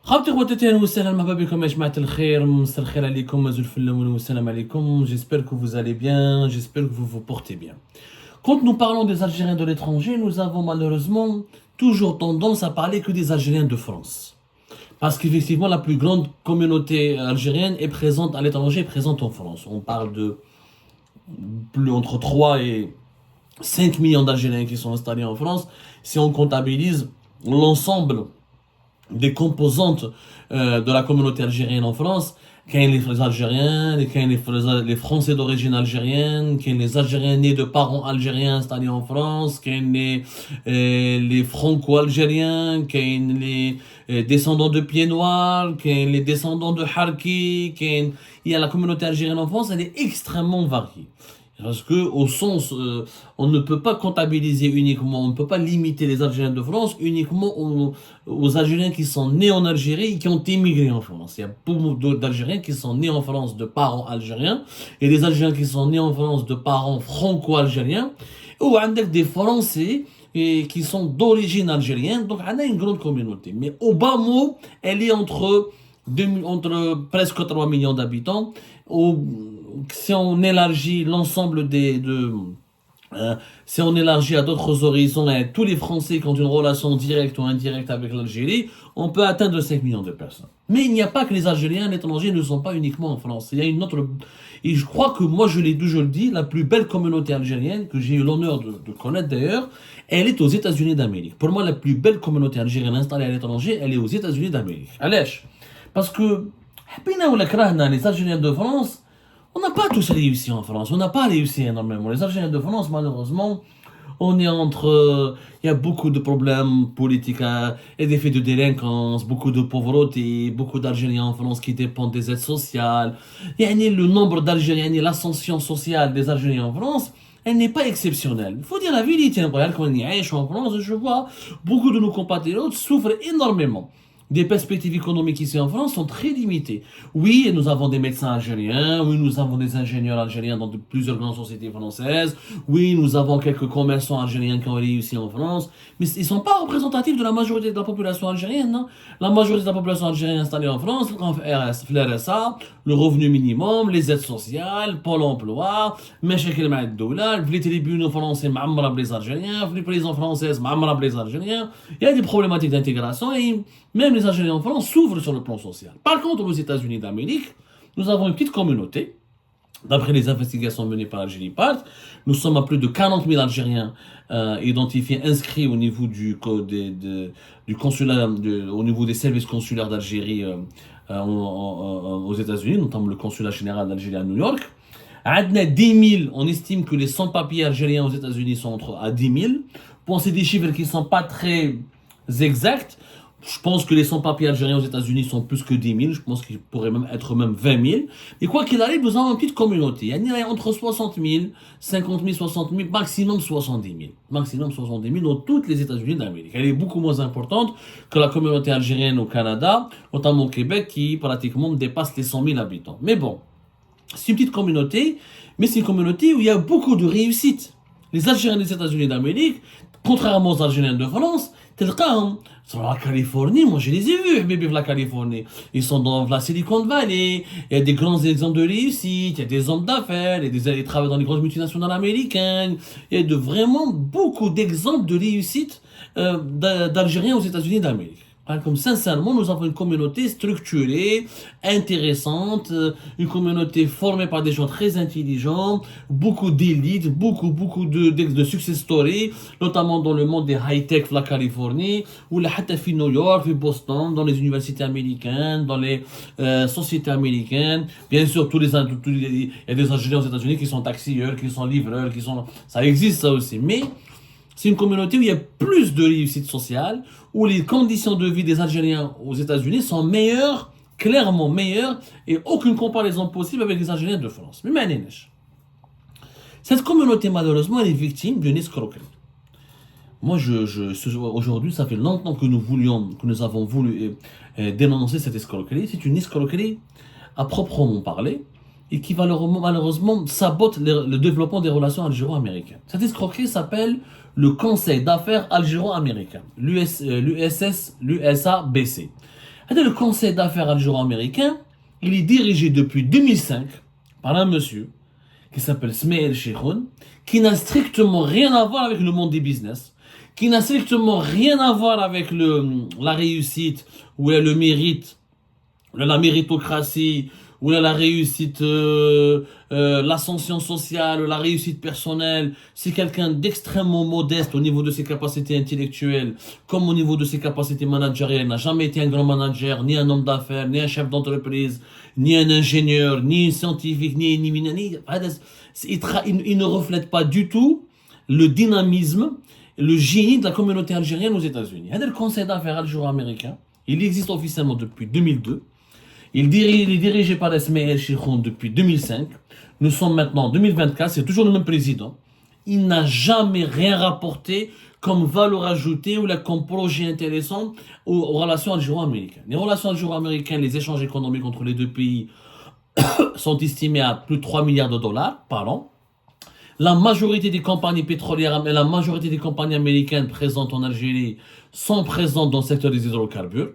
خاوتي خواتاتي اهلا وسهلا مرحبا بكم يا جماعة الخير مساء الخير عليكم مازال فلمون والسلام عليكم. J'espère que vous allez bien, j'espère que vous vous portez bien. Quand nous parlons des Algériens de l'étranger, nous avons malheureusement toujours tendance à parler que des Algériens de France. Parce qu'effectivement, la plus grande communauté algérienne est présente à l'étranger, est présente en France. On parle de plus entre 3 et 5 millions d'Algériens qui sont installés en France. Si on comptabilise l'ensemble des composantes de la communauté algérienne en France, qu'il y ait les Algériens, qu'il y ait les Français d'origine algérienne, qu'il y ait les Algériens nés de parents algériens installés en France, qu'il y ait les Franco-Algériens, qu'il y ait les descendants de Pieds Noirs, qu'il y ait les descendants de Harki, qu'il y ait la communauté algérienne en France, elle est extrêmement variée. Parce que, au sens, on ne peut pas comptabiliser uniquement, on ne peut pas limiter les Algériens de France uniquement aux Algériens qui sont nés en Algérie et qui ont émigré en France. Il y a beaucoup d'Algériens qui sont nés en France de parents algériens et des Algériens qui sont nés en France de parents franco-algériens, ou avec des Français qui sont d'origine algérienne. Donc, on a une grande communauté. Mais au bas mot, elle est entre presque 3 millions d'habitants. Si on élargit l'ensemble si on élargit à d'autres horizons et tous les Français qui ont une relation directe ou indirecte avec l'Algérie, on peut atteindre 5 millions de personnes. Mais il n'y a pas que les Algériens, les étrangers ne sont pas uniquement en France. Il y a une autre, et je crois que moi je le dis, la plus belle communauté algérienne que j'ai eu l'honneur de connaître d'ailleurs, elle est aux États-Unis d'Amérique. Pour moi, la plus belle communauté algérienne installée à l'étranger, elle est aux États-Unis d'Amérique. Allez, parce que les Algériens de France, on n'a pas tous réussi en France, on n'a pas réussi énormément. Les Algériens de France, malheureusement, on est il y a beaucoup de problèmes politiques et des faits de délinquance, beaucoup de pauvreté, beaucoup d'Algériens en France qui dépendent des aides sociales. Le nombre d'Algériens et l'ascension sociale des Algériens en France, elle n'est pas exceptionnelle. Il faut dire la vérité, quand on y est en France, je vois beaucoup de nos compatriotes souffrent énormément. Des perspectives économiques ici en France sont très limitées. Oui, nous avons des médecins algériens, oui, nous avons des ingénieurs algériens dans plusieurs grandes sociétés françaises, oui, nous avons quelques commerçants algériens qui ont réussi en France, mais ils ne sont pas représentatifs de la majorité de la population algérienne. Non. La majorité de la population algérienne installée en France, le RSA, le revenu minimum, les aides sociales, Pôle emploi, les tribunaux français, les Algériens, les prisons françaises, les Algériens. Il y a des problématiques d'intégration et même les Algériens en France souffrent sur le plan social. Par contre, aux États-Unis d'Amérique, nous avons une petite communauté. D'après les investigations menées par Algérie Part, nous sommes à plus de 40 000 Algériens identifiés, inscrits au niveau du consulat, au niveau des services consulaires d'Algérie aux États-Unis, notamment le consulat général d'Algérie à New York. À 10 000, on estime que les sans-papiers algériens aux États-Unis sont à 10 000. Bon, c'est des chiffres qui ne sont pas très exacts. Je pense que les sans-papiers algériens aux États-Unis sont plus que 10 000. Je pense qu'ils pourraient même être 20 000. Et quoi qu'il arrive, nous avons une petite communauté. Il y a entre 60 000, 50 000, 60 000, maximum 70 000. Maximum 70 000 dans toutes les États-Unis d'Amérique. Elle est beaucoup moins importante que la communauté algérienne au Canada, notamment au Québec, qui pratiquement dépasse les 100 000 habitants. Mais bon, c'est une petite communauté, mais c'est une communauté où il y a beaucoup de réussite. Les Algériens des États-Unis d'Amérique, contrairement aux Algériens de France, tel cas, sur la Californie, moi je les ai vus, bébé, la Californie. Ils sont dans la Silicon Valley, il y a des grands exemples de réussite, il y a des hommes d'affaires, ils travaillent dans les grosses multinationales américaines, il y a vraiment beaucoup d'exemples de réussite d'Algériens aux États-Unis d'Amérique. Comme sincèrement, nous avons une communauté structurée, intéressante, une communauté formée par des gens très intelligents, beaucoup d'élites, beaucoup de success stories, notamment dans le monde des high-tech, la Californie, ou la New York, Boston, dans les universités américaines, dans les sociétés américaines. Bien sûr, il y a des Algériens aux États-Unis qui sont taxieurs, qui sont livreurs, ça existe ça aussi. Mais c'est une communauté où il y a plus de réussite sociale, où les conditions de vie des Algériens aux États-Unis sont meilleures, clairement meilleures, et aucune comparaison possible avec les Algériens de France. Mais maintenant, cette communauté, malheureusement, elle est victime d'une escroquerie. Moi, aujourd'hui, ça fait longtemps que nous avons voulu dénoncer cette escroquerie. C'est une escroquerie à proprement parler, et qui malheureusement sabote le développement des relations algéro-américaines. Cette escroquerie s'appelle le Conseil d'affaires algéro-américain, l'USABC. Le conseil d'affaires algéro-américain, il est dirigé depuis 2005 par un monsieur qui s'appelle Smail Cheikhoun, qui n'a strictement rien à voir avec le monde des business, qui n'a strictement rien à voir avec la réussite ou le mérite, la méritocratie, ou la réussite, l'ascension sociale, la réussite personnelle. C'est quelqu'un d'extrêmement modeste au niveau de ses capacités intellectuelles, comme au niveau de ses capacités managériales. Il n'a jamais été un grand manager, ni un homme d'affaires, ni un chef d'entreprise, ni un ingénieur, ni un scientifique, il ne reflète pas du tout le dynamisme, le génie de la communauté algérienne aux États-Unis. Le conseil d'affaires algéro-américain, il existe officiellement depuis 2002. Il est dirigé par Smail Cheikhoun depuis 2005. Nous sommes maintenant en 2024, c'est toujours le même président. Il n'a jamais rien rapporté comme valeur ajoutée ou comme projet intéressant aux relations algéro-américaines. Les relations algéro-américaines, les échanges économiques entre les deux pays sont estimés à plus de 3 milliards de dollars par an. La majorité des compagnies pétrolières et la majorité des compagnies américaines présentes en Algérie sont présentes dans le secteur des hydrocarbures,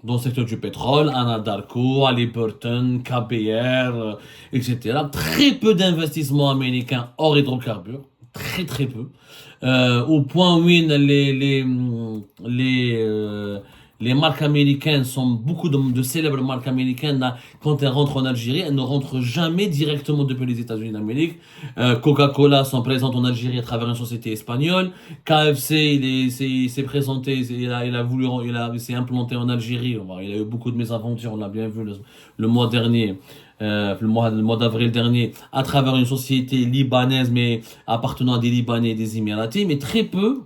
dans le secteur du pétrole, Anadarko, Halliburton, KBR, etc. Très peu d'investissements américains hors hydrocarbures, très peu. Au point où les marques américaines sont beaucoup de célèbres marques américaines, quand elles rentrent en Algérie, elles ne rentrent jamais directement depuis les États-Unis d'Amérique. Coca-Cola sont présentes en Algérie à travers une société espagnole. KFC, il s'est présenté, il s'est implanté en Algérie. Il a eu beaucoup de mésaventures, on l'a bien vu le mois dernier. Le mois d'avril dernier, à travers une société libanaise, mais appartenant à des Libanais et des Émiratis, mais très peu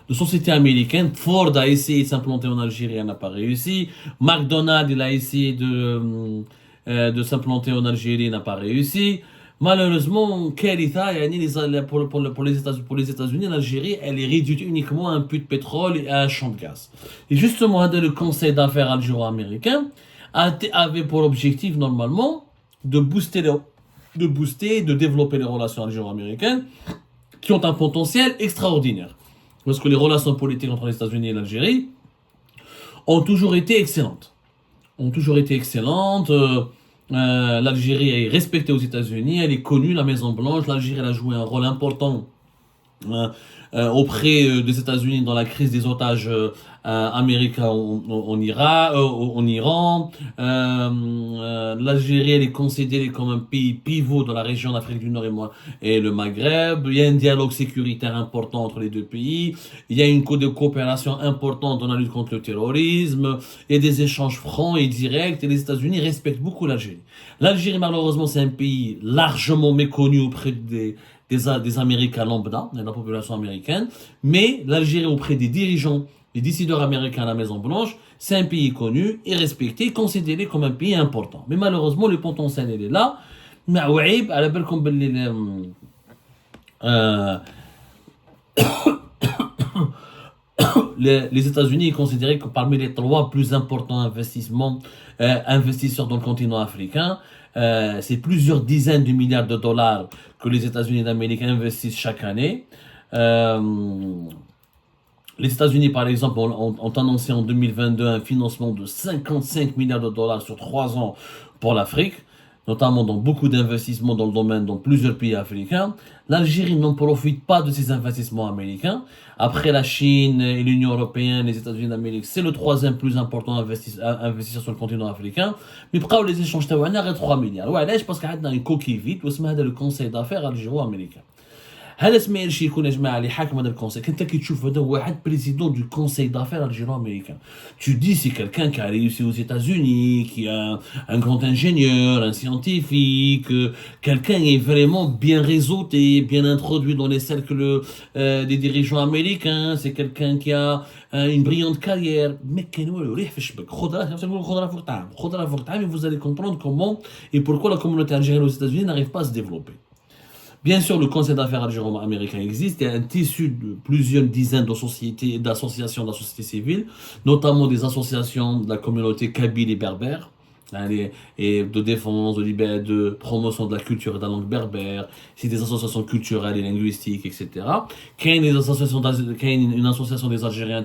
de sociétés américaines. Ford a essayé de s'implanter en Algérie, elle n'a pas réussi. McDonald's, il a essayé de s'implanter en Algérie, n'a pas réussi. Malheureusement, pour les États-Unis, l'Algérie, elle est réduite uniquement à un puits de pétrole et à un champ de gaz. Et justement, le conseil d'affaires algéro-américain avait pour objectif, normalement, de booster, de développer les relations algéro-américaines qui ont un potentiel extraordinaire. Parce que les relations politiques entre les États-Unis et l'Algérie ont toujours été excellentes. L'Algérie est respectée aux États-Unis, elle est connue, la Maison-Blanche. L'Algérie a joué un rôle important auprès des États-Unis dans la crise des otages américains en Iran. L'Algérie, elle est considérée comme un pays pivot dans la région d'Afrique du Nord et le Maghreb. Il y a un dialogue sécuritaire important entre les deux pays. Il y a une coopération importante dans la lutte contre le terrorisme. Il y a des échanges francs et directs. Et les États-Unis respectent beaucoup l'Algérie. L'Algérie, malheureusement, c'est un pays largement méconnu auprès des Américains lambda, de la population américaine, mais l'Algérie auprès des dirigeants, des décideurs américains à la Maison-Blanche, c'est un pays connu et respecté, considéré comme un pays important. Mais malheureusement, le potentiel, il est là. Mais les États-Unis sont considérés que parmi les 3 plus importants investisseurs dans le continent africain. C'est plusieurs dizaines de milliards de dollars que les États-Unis d'Amérique investissent chaque année. Les États-Unis, par exemple, ont annoncé en 2022 un financement de 55 milliards de dollars sur 3 ans pour l'Afrique, notamment dans beaucoup d'investissements dans le domaine dans plusieurs pays africains. L'Algérie n'en profite pas de ces investissements américains. Après la Chine et l'Union européenne, les États-Unis d'Amérique, c'est le 3e plus important investisseur sur le continent africain. Mais pour les échanges, il y a 3 milliards. Ouais, parce qu'il y a une coquille vide, c'est le conseil d'affaires algéro-américain. هذا سمايل شيكون يا جماعه اللي حاكم هذا الكونساي انت كي تشوف هذا واحد بريزيدون دو كونساي d'affaires algéro-américain. Tu dis c'est quelqu'un qui a réussi aux États-Unis, qui a un grand ingénieur, un scientifique, quelqu'un est vraiment bien réseauté, bien introduit dans les cercles des dirigeants américains, c'est quelqu'un qui a une brillante carrière, mais qui est ريح في الشبك. خضره فوق طعام, et vous allez comprendre comment et pourquoi la communauté algérienne aux États-Unis n'arrive pas à se développer. Bien sûr, le conseil d'affaires algéro-américain existe. Il y a un tissu de plusieurs dizaines de sociétés, d'associations de la société civile, notamment des associations de la communauté kabyle et berbère, Et de défense, de promotion de la culture et de la langue berbère, c'est des associations culturelles et linguistiques, etc. Qu'il y a une association des Algériens,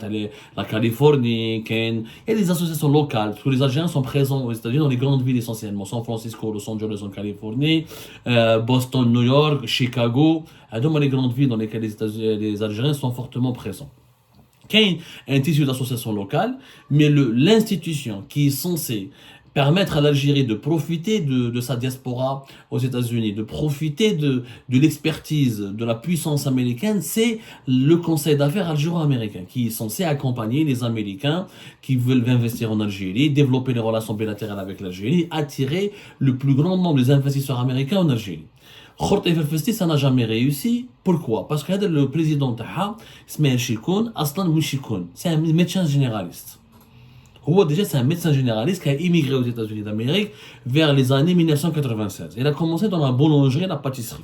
la Californie, il y a des associations locales, parce que les Algériens sont présents aux États-Unis dans les grandes villes essentiellement, San Francisco, Los Angeles en Californie, Boston, New York, Chicago, dans les grandes villes dans lesquelles les Algériens sont fortement présents. Il y a un tissu d'associations locales, mais l'institution qui est censée permettre à l'Algérie de profiter de sa diaspora aux États-Unis, de profiter de l'expertise, de la puissance américaine, c'est le Conseil d'affaires algéro-américain qui est censé accompagner les Américains qui veulent investir en Algérie, développer les relations bilatérales avec l'Algérie, attirer le plus grand nombre des investisseurs américains en Algérie. Khortaïf el-Festi, ça n'a jamais réussi. Pourquoi? Parce que le président Taha, Ismaël Chikoun, Aslan Mouchikoun, c'est un médecin généraliste. Déjà, c'est un médecin généraliste qui a immigré aux États-Unis d'Amérique vers les années 1996. Il a commencé dans la boulangerie et la pâtisserie.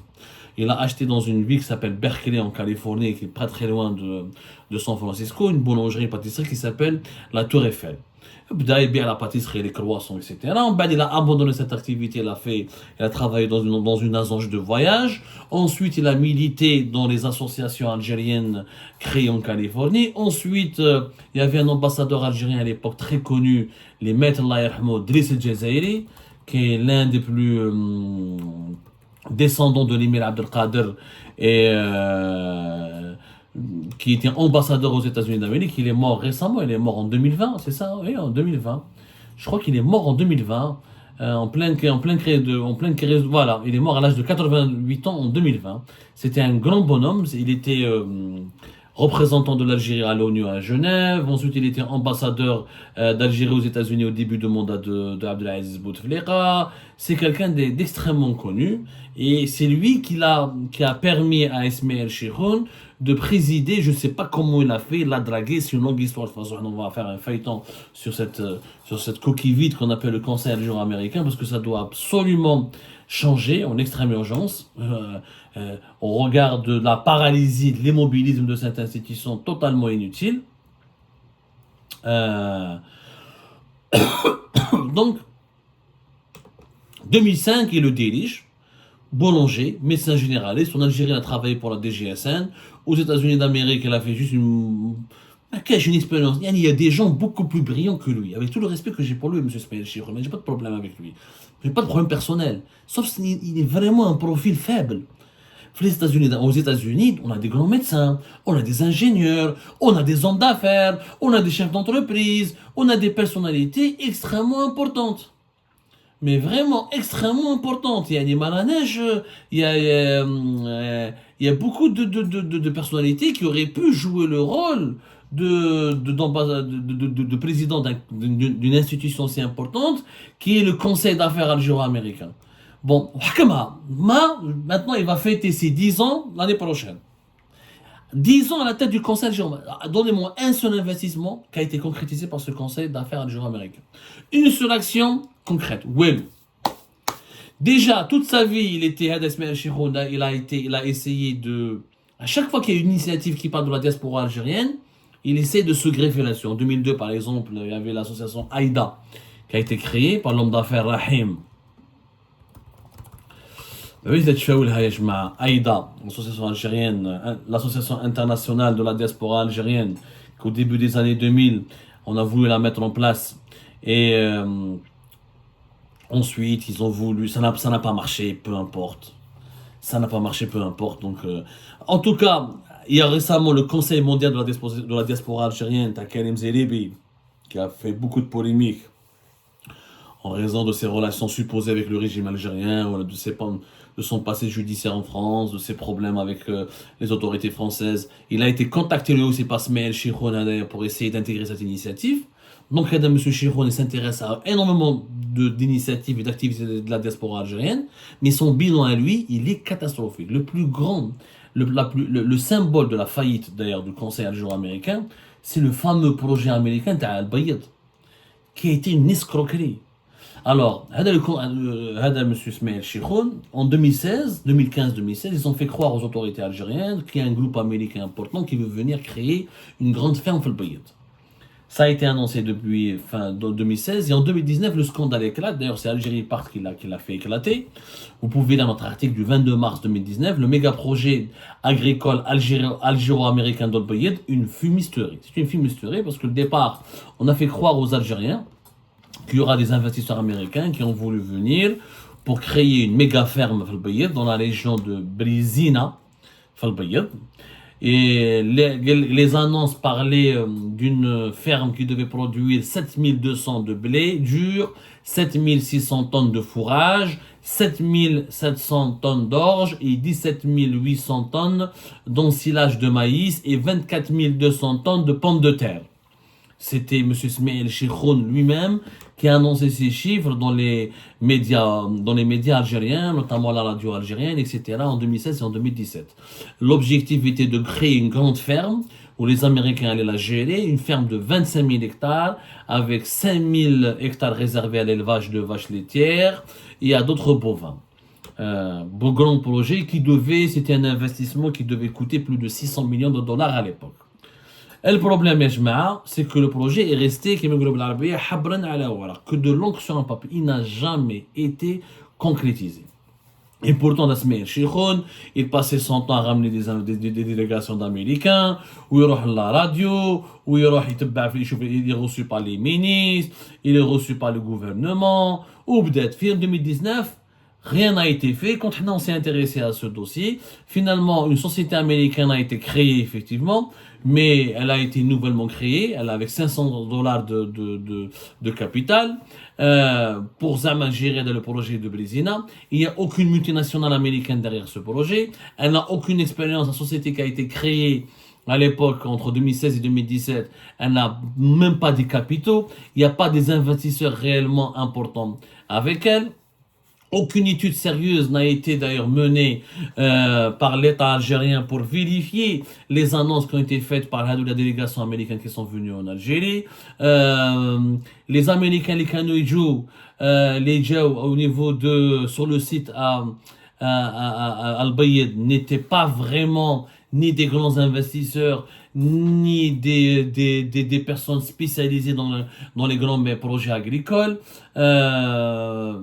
Il a acheté dans une ville qui s'appelle Berkeley en Californie, qui est pas très loin de San Francisco, une boulangerie et pâtisserie qui s'appelle la Tour Eiffel. Il a bien la pâtisserie, les croissants, etc. Il a abandonné cette activité, il a travaillé dans une agence de voyage. Ensuite, il a milité dans les associations algériennes créées en Californie. Ensuite, il y avait un ambassadeur algérien à l'époque très connu, les maîtres Allah yarhamou, Driss El Jazairi, qui est l'un des plus descendants de l'émir Abdelkader et qui était ambassadeur aux États-Unis d'Amérique. Il est mort récemment, il est mort en 2020, c'est ça? Oui, en 2020. Je crois qu'il est mort en 2020, voilà, il est mort à l'âge de 88 ans en 2020. C'était un grand bonhomme, il était représentant de l'Algérie à l'ONU à Genève. Ensuite, il était ambassadeur d'Algérie aux États-Unis au début du mandat de Abdelaziz Bouteflika. C'est quelqu'un d'extrêmement connu. Et c'est lui qui a permis à Ismaël Chikhoun de présider. Je ne sais pas comment il a fait. Il l'a dragué. C'est une longue histoire. De toute façon, on va faire un feuilleton sur cette coquille vide qu'on appelle le Conseil algéro-américain, parce que ça doit absolument changer en extrême urgence. Au regard de la paralysie, de l'immobilisme de cette institution totalement inutile. Donc, 2005, il le dirige. Boulanger, médecin généraliste. En Algérie, il a travaillé pour la DGSN. Aux États-Unis d'Amérique, il a fait juste une expérience. Il y a des gens beaucoup plus brillants que lui. Avec tout le respect que j'ai pour lui, M. Ismaël Chikhoun, mais j'ai pas de problème avec lui. J'ai pas de problème personnel. Sauf qu'il est vraiment un profil faible. Aux États-Unis, on a des grands médecins, on a des ingénieurs, on a des hommes d'affaires, on a des chefs d'entreprise, on a des personnalités extrêmement importantes. Mais vraiment extrêmement importantes. Il y a des manèges, il y a beaucoup de personnalités qui auraient pu jouer le rôle de président d'une institution si importante qui est le Conseil d'affaires algéro-américain. Bon, maintenant il va fêter ses 10 ans l'année prochaine. 10 ans à la tête du Conseil algéro-américain. Donnez-moi un seul investissement qui a été concrétisé par ce Conseil d'affaires algéro-américain. Une seule action concrète. Oui. Déjà, toute sa vie, il était Ismaël Chikhoun, il a essayé de... À chaque fois qu'il y a une initiative qui parle de la diaspora algérienne, il essaie de se greffer là-dessus. En 2002, par exemple, il y avait l'association AIDA, qui a été créée par l'homme d'affaires Rahim. AIDA, l'association algérienne, l'association internationale de la diaspora algérienne, qu'au début des années 2000, on a voulu la mettre en place. Et ensuite, ils ont voulu, ça n'a pas marché, peu importe. Ça n'a pas marché, peu importe. Donc, en tout cas, il y a récemment le Conseil mondial de la diaspora algérienne, Karim Zeribi, qui a fait beaucoup de polémiques en raison de ses relations supposées avec le régime algérien, ou de son passé judiciaire en France, de ses problèmes avec les autorités françaises. Il a été contacté lui aussi par Ismaël Chikhoun pour essayer d'intégrer cette initiative. Donc, M. Chikhoun s'intéresse à énormément d'initiatives et d'activités de la diaspora algérienne, mais son bilan à lui, il est catastrophique. Le plus grand, le symbole de la faillite d'ailleurs du Conseil algéro-américain, c'est le fameux projet américain Al-Bayt, qui a été une escroquerie. Alors, M. Ismaël Chikhoun, en 2015-2016, ils ont fait croire aux autorités algériennes qu'il y a un groupe américain important qui veut venir créer une grande ferme Al-Bayt. Ça a été annoncé depuis fin 2016 et en 2019, le scandale éclate. D'ailleurs, c'est Algérie Part qui l'a fait éclater. Vous pouvez lire notre article du 22 mars 2019, le méga projet agricole algéro-américain d'Ol-Bayed, une fumisterie. C'est une fumisterie parce que le départ, on a fait croire aux Algériens qu'il y aura des investisseurs américains qui ont voulu venir pour créer une méga ferme dans la région de Brizina, et les annonces parlaient d'une ferme qui devait produire 7200 de blé dur, 7600 tonnes de fourrage, 7700 tonnes d'orge et 17 800 tonnes d'ensilage de maïs et 24 200 tonnes de pommes de terre. C'était M. Smaïl Chikhoun lui-même qui a annoncé ces chiffres dans les médias algériens, notamment la radio algérienne, etc., en 2016 et en 2017. L'objectif était de créer une grande ferme où les Américains allaient la gérer, une ferme de 25 000 hectares, avec 5 000 hectares réservés à l'élevage de vaches laitières et à d'autres bovins. Beau grand projet c'était un investissement qui devait coûter plus de 600 millions de dollars à l'époque. Le problème, c'est que le projet est resté, que de l'encre sur un papier. Il n'a jamais été concrétisé. Et pourtant, Nasmir Chikhoun, il passait son temps à ramener des délégations d'Américains, où il à la radio, où il est reçu par les ministres, il est reçu par le gouvernement, ou peut-être, en 2019, rien n'a été fait. Quand on s'est intéressé à ce dossier, finalement, une société américaine a été créée, effectivement, mais elle a été nouvellement créée, elle a avec $500 de capital, pour gérer le projet de Brizina. Il n'y a aucune multinationale américaine derrière ce projet. Elle n'a aucune expérience. La société qui a été créée à l'époque, entre 2016 et 2017, elle n'a même pas des capitaux. Il n'y a pas des investisseurs réellement importants avec elle. Aucune étude sérieuse n'a été d'ailleurs menée par l'État algérien pour vérifier les annonces qui ont été faites par la délégation américaine qui sont venus en Algérie. Les Américains, les Kanouidjou, les Djaou au niveau sur le site Al-Bayed n'étaient pas vraiment ni des grands investisseurs, ni des personnes spécialisées dans les grands projets agricoles. D'ailleurs,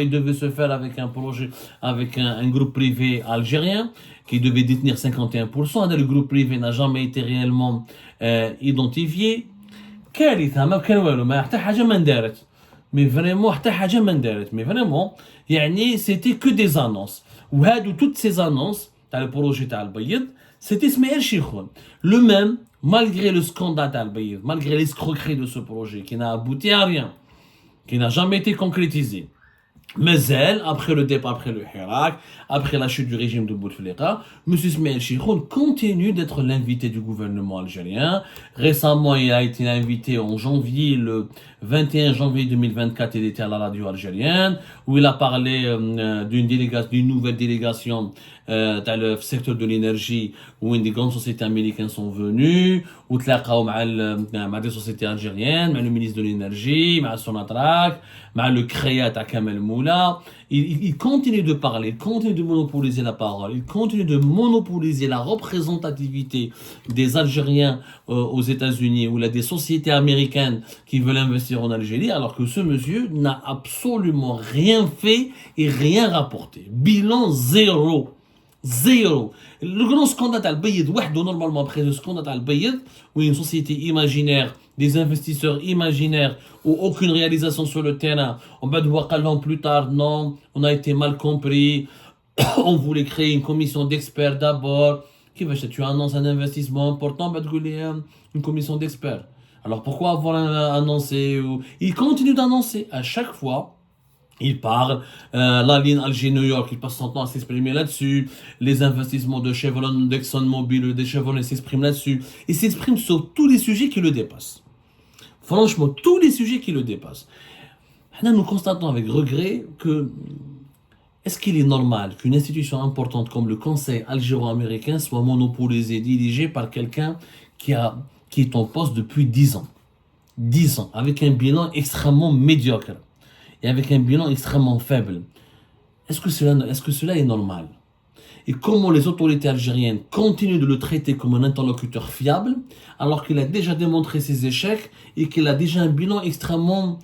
il devait se faire avec un projet, avec un groupe privé algérien qui devait détenir 51%. Le groupe privé n'a jamais été réellement identifié. كارثة ما كان والو ما حتى حاجة ما ندارت mais vraiment حتى حاجة ما ندارت mais vraiment يعني c'était que des annonces وهادو toutes ces annonces تاع البروجي تاع البيض c'était Smaïl Chikhoun le même malgré le scandale تاع البيض malgré l'escroquerie de ce projet qui n'a abouti à rien qui n'a jamais été concrétisé. Mais elle, après le départ, après le Hirak, après la chute du régime de Bouteflika, M. Smaïl Chikhoun continue d'être l'invité du gouvernement algérien. Récemment, il a été invité en janvier, le 21 janvier 2024, il était à la radio algérienne, où il a parlé d'une nouvelle délégation dans le secteur de l'énergie, où des grandes sociétés américaines sont venues, où des sociétés algériennes, le ministre de l'énergie, Sonatrak, le créat à Kamel Moula. Il continue de parler, il continue de monopoliser la parole, il continue de monopoliser la représentativité des Algériens aux États-Unis ou là des sociétés américaines qui veulent investir en Algérie, alors que ce monsieur n'a absolument rien fait et rien rapporté. Bilan zéro. Zéro. Le grand scandale Al-Bayed, normalement après le scandale Al-Bayed, où une société imaginaire, des investisseurs imaginaires, ou aucune réalisation sur le terrain, on va devoir calmer plus tard, non, on a été mal compris, on voulait créer une commission d'experts d'abord, qui va tu annonces un investissement important, une commission d'experts. Alors pourquoi avoir annoncé, il continue d'annoncer à chaque fois. Il parle, la ligne Alger-New York, il passe son temps à s'exprimer là-dessus, les investissements de Chevron, d'ExxonMobil, de Chevron, il s'exprime là-dessus, il s'exprime sur tous les sujets qui le dépassent. Franchement, tous les sujets qui le dépassent. Maintenant, nous constatons avec regret que, est-ce qu'il est normal qu'une institution importante comme le Conseil algéro-américain soit monopolisée, dirigée par quelqu'un qui est en poste depuis 10 ans? 10 ans, avec un bilan extrêmement médiocre. Et avec un bilan extrêmement faible. Est-ce que cela est normal? et comment les autorités algériennes continuent de le traiter comme un interlocuteur fiable, alors qu'il a déjà démontré ses échecs et qu'il a déjà un bilan extrêmement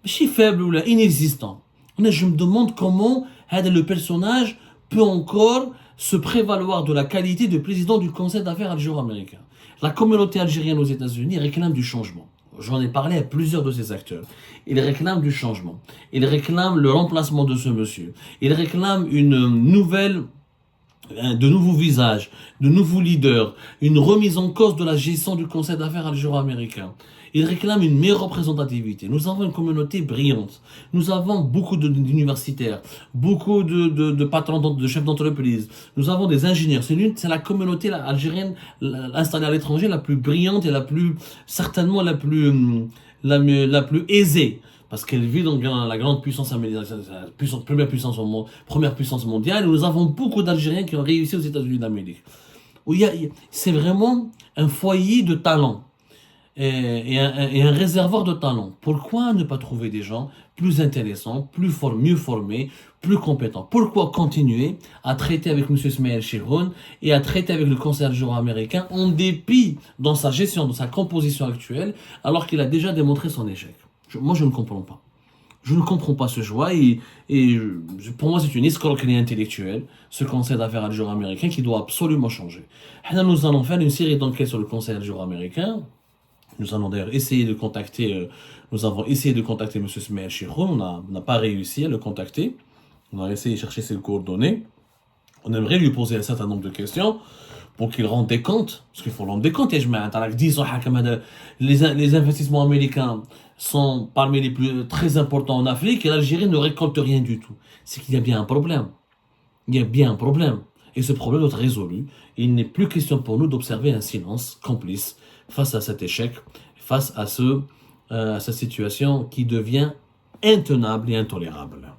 faible ou inexistant. Je me demande comment le personnage peut encore se prévaloir de la qualité de président du Conseil d'affaires algéro-américain. La communauté algérienne aux États-Unis réclame du changement. J'en ai parlé à plusieurs de ces acteurs. Ils réclament du changement. Ils réclament le remplacement de ce monsieur. Ils réclament de nouveaux visages, de nouveaux leaders, une remise en cause de la gestion du Conseil d'affaires algéro-américain. Ils réclament une meilleure représentativité. Nous avons une communauté brillante. Nous avons beaucoup d'universitaires, beaucoup de patrons, de chefs d'entreprise. Nous avons des ingénieurs. C'est la communauté algérienne installée à l'étranger la plus brillante et certainement la plus aisée. Parce qu'elle vit dans la grande puissance américaine, première puissance mondiale. Et nous avons beaucoup d'Algériens qui ont réussi aux États-Unis d'Amérique. C'est vraiment un foyer de talent. Et un réservoir de talent. Pourquoi ne pas trouver des gens plus intéressants, mieux formés, plus compétents? Pourquoi continuer à traiter avec M. Smaïl Chirhoun et à traiter avec le Conseil américain en dépit dans sa gestion, dans sa composition actuelle, alors qu'il a déjà démontré son échec? Moi, je ne comprends pas. Je ne comprends pas ce choix pour moi, c'est une escroquerie intellectuelle, ce Conseil d'affaires algéro-américain qui doit absolument changer. Nous allons faire une série d'enquêtes sur le Conseil algéro-américain. Nous allons d'ailleurs essayer de contacter, nous avons essayé de contacter M. Smaïl Chirhoun, on n'a pas réussi à le contacter. On a essayé de chercher ses coordonnées. On aimerait lui poser un certain nombre de questions pour qu'il rende des comptes. Parce qu'il faut rendre des comptes. Les investissements américains sont parmi les plus très importants en Afrique et l'Algérie ne récolte rien du tout. C'est qu'il y a bien un problème. Il y a bien un problème. Et ce problème doit être résolu. Il n'est plus question pour nous d'observer un silence complice face à cet échec, face à cette situation qui devient intenable et intolérable.